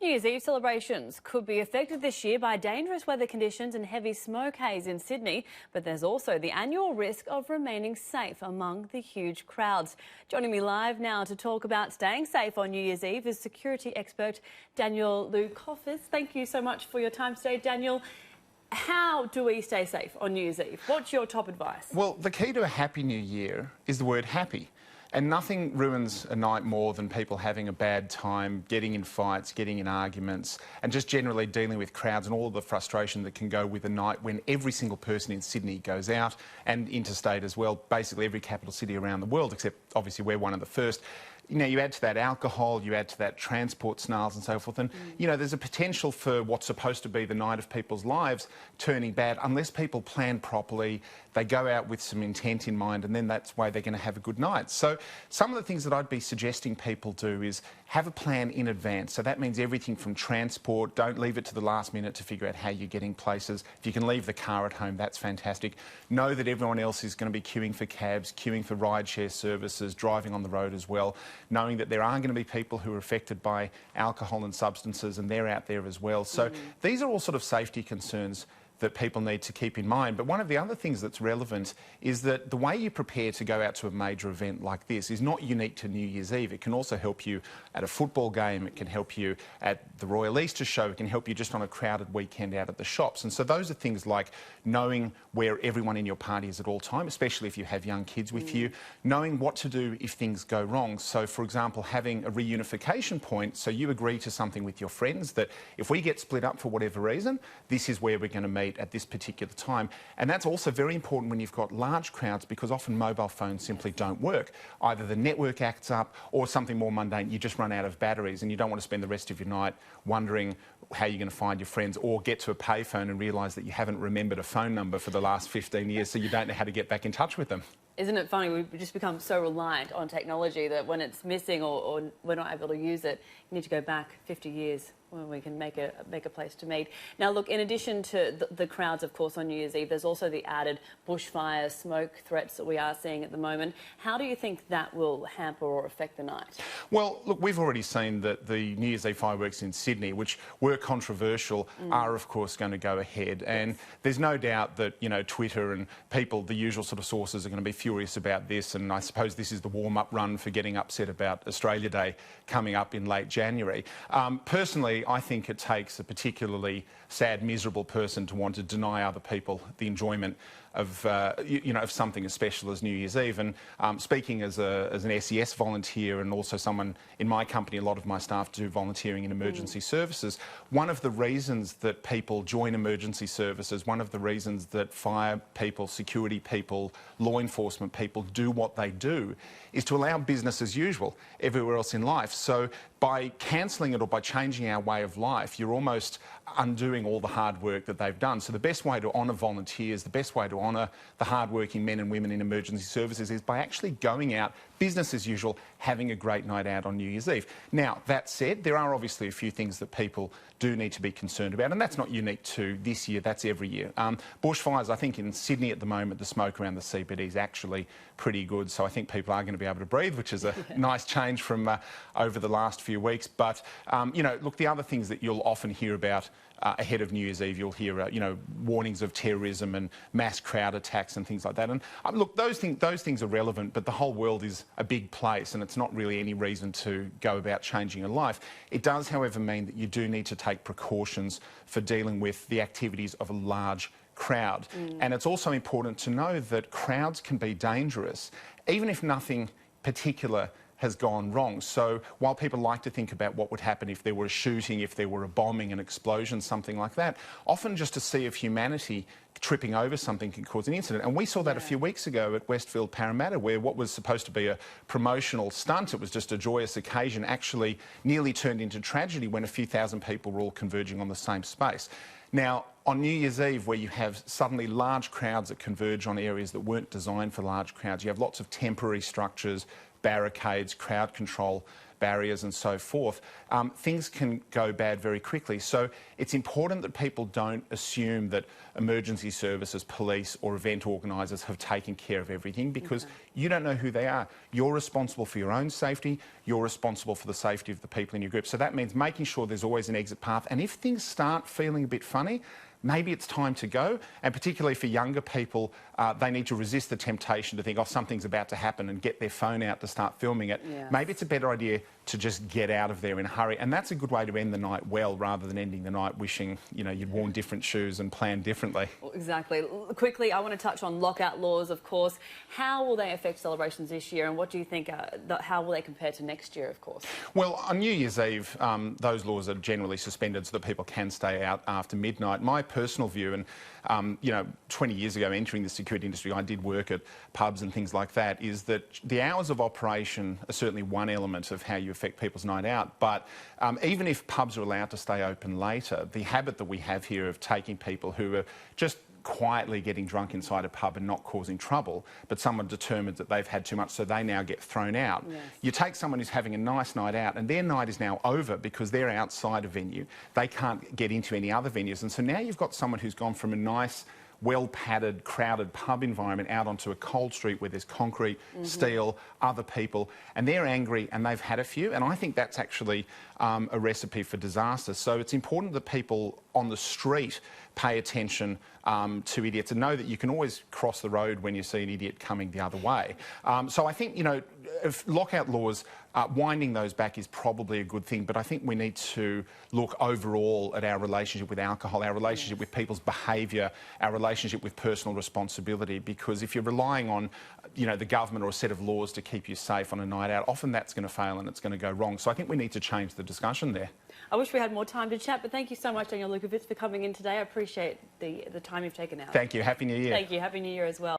New Year's Eve celebrations could be affected this year by dangerous weather conditions and heavy smoke haze in Sydney, but there's also the annual risk of remaining safe among the huge crowds. Joining me live now to talk about staying safe on New Year's Eve is security expert Daniel Lewkovitz. Thank you so much for your time today, Daniel. How do we stay safe on New Year's Eve? What's your top advice? Well, the key to a happy new year is the word happy. And nothing ruins a night more than people having a bad time, getting in fights, getting in arguments, and just generally dealing with crowds and all of the frustration that can go with a night when every single person in Sydney goes out, and interstate as well, basically every capital city around the world, except obviously we're one of the first. You know, you add to that alcohol, you add to that transport snarls and so forth, and, you know, there's a potential for what's supposed to be the night of people's lives turning bad unless people plan properly, they go out with some intent in mind, and then that's why they're going to have a good night. So some of the things that I'd be suggesting people do is have a plan in advance. So that means everything from transport, don't leave it to the last minute to figure out how you're getting places. If you can leave the car at home, that's fantastic. Know that everyone else is going to be queuing for cabs, queuing for rideshare services, driving on the road as well, knowing that there are going to be people who are affected by alcohol and substances, and they're out there as well. So these are all sort of safety concerns that people need to keep in mind. But one of the other things that's relevant is that the way you prepare to go out to a major event like this is not unique to New Year's Eve. It can also help you at a football game, it can help you at the Royal Easter Show, it can help you just on a crowded weekend out at the shops. And so those are things like knowing where everyone in your party is at all time, especially if you have young kids with you, knowing what to do if things go wrong. So, for example, having a reunification point, so you agree to something with your friends that if we get split up for whatever reason, this is where we're going to meet at this particular time. And that's also very important when you've got large crowds, because often mobile phones simply don't work. Either the network acts up, or something more mundane, you just run out of batteries and you don't want to spend the rest of your night wondering how you're going to find your friends, or get to a payphone and realise that you haven't remembered a phone number for the last 15 years, so you don't know how to get back in touch with them. Isn't it funny, we've just become so reliant on technology that when it's missing or we're not able to use it, you need to go back 50 years when we can make a place to meet. Now, look, in addition to the crowds, of course, on New Year's Eve, there's also the added bushfire smoke threats that we are seeing at the moment. How do you think that will hamper or affect the night? Well, look, we've already seen that the New Year's Eve fireworks in Sydney, which were controversial, are, of course, going to go ahead. And there's no doubt that, you know, Twitter and people, the usual sort of sources, are going to be furious about this. And I suppose this is the warm-up run for getting upset about Australia Day coming up in late January. Personally, I think it takes a particularly sad, miserable person to want to deny other people the enjoyment of, you know, of something as special as New Year's Eve. And speaking as an SES volunteer, and also someone in my company, a lot of my staff do volunteering in emergency services, one of the reasons that people join emergency services, one of the reasons that fire people, security people, law enforcement people do what they do, is to allow business as usual everywhere else in life. So by cancelling it or by changing our way of life, you're almost undoing all the hard work that they've done. So the best way to honour volunteers, the best way to honour the hard-working men and women in emergency services is by actually going out, business as usual, having a great night out on New Year's Eve. Now, that said, there are obviously a few things that people do need to be concerned about, and that's not unique to this year, that's every year. Bushfires, I think in Sydney at the moment, the smoke around the CBD is actually pretty good, so I think people are going to be able to breathe, which is a nice change from over the last few weeks. But, you know, look, the other things that you'll often hear about ahead of New Year's Eve, you'll hear, you know, warnings of terrorism and mass crowd attacks and things like that. And look, those things are relevant, but the whole world is a big place, and it's not really any reason to go about changing your life. It does, however, mean that you do need to take precautions for dealing with the activities of a large crowd. And it's also important to know that crowds can be dangerous, even if nothing particular has gone wrong. So while people like to think about what would happen if there were a shooting, if there were a bombing, an explosion, something like that, often just a sea of humanity tripping over something can cause an incident. And we saw that a few weeks ago at Westfield Parramatta, where what was supposed to be a promotional stunt, it was just a joyous occasion, actually nearly turned into tragedy when a few thousand people were all converging on the same space. Now, on New Year's Eve, where you have suddenly large crowds that converge on areas that weren't designed for large crowds, you have lots of temporary structures, barricades, crowd control barriers and so forth, things can go bad very quickly. So it's important that people don't assume that emergency services, police or event organisers have taken care of everything, because you don't know who they are. You're responsible for your own safety, you're responsible for the safety of the people in your group. So that means making sure there's always an exit path, and if things start feeling a bit funny, maybe it's time to go. And particularly for younger people, they need to resist the temptation to think, oh, something's about to happen, and get their phone out to start filming it. Yes. Maybe it's a better idea to just get out of there in a hurry. And that's a good way to end the night well, rather than ending the night wishing, you know, you'd worn different shoes and planned differently. Well, exactly. Quickly, I want to touch on lockout laws, of course. How will they affect celebrations this year, and what do you think, how will they compare to next year, of course? Well, on New Year's Eve, those laws are generally suspended so that people can stay out after midnight. My personal view, and you know, 20 years ago entering the security industry, I did work at pubs and things like that, is that the hours of operation are certainly one element of how you affect people's night out. But even if pubs are allowed to stay open later, the habit that we have here of taking people who are just quietly getting drunk inside a pub and not causing trouble, but someone determines that they've had too much, so they now get thrown out. Yes. You take someone who's having a nice night out, and their night is now over because they're outside a venue. They can't get into any other venues. And so now you've got someone who's gone from a nice, well-padded, crowded pub environment out onto a cold street where there's concrete, steel, other people, and they're angry and they've had a few. And I think that's actually a recipe for disaster. So it's important that people on the street pay attention to idiots and know that you can always cross the road when you see an idiot coming the other way. So I think, you know, if lockout laws, winding those back is probably a good thing, but I think we need to look overall at our relationship with alcohol, our relationship with people's behaviour, our relationship with personal responsibility, because if you're relying on, you know, the government or a set of laws to keep you safe on a night out, often that's going to fail and it's going to go wrong. So I think we need to change the discussion there. I wish we had more time to chat, but thank you so much, Daniel Lewkovitz, for coming in today. I appreciate the time you've taken out. Thank you. Happy New Year. Thank you. Happy New Year as well.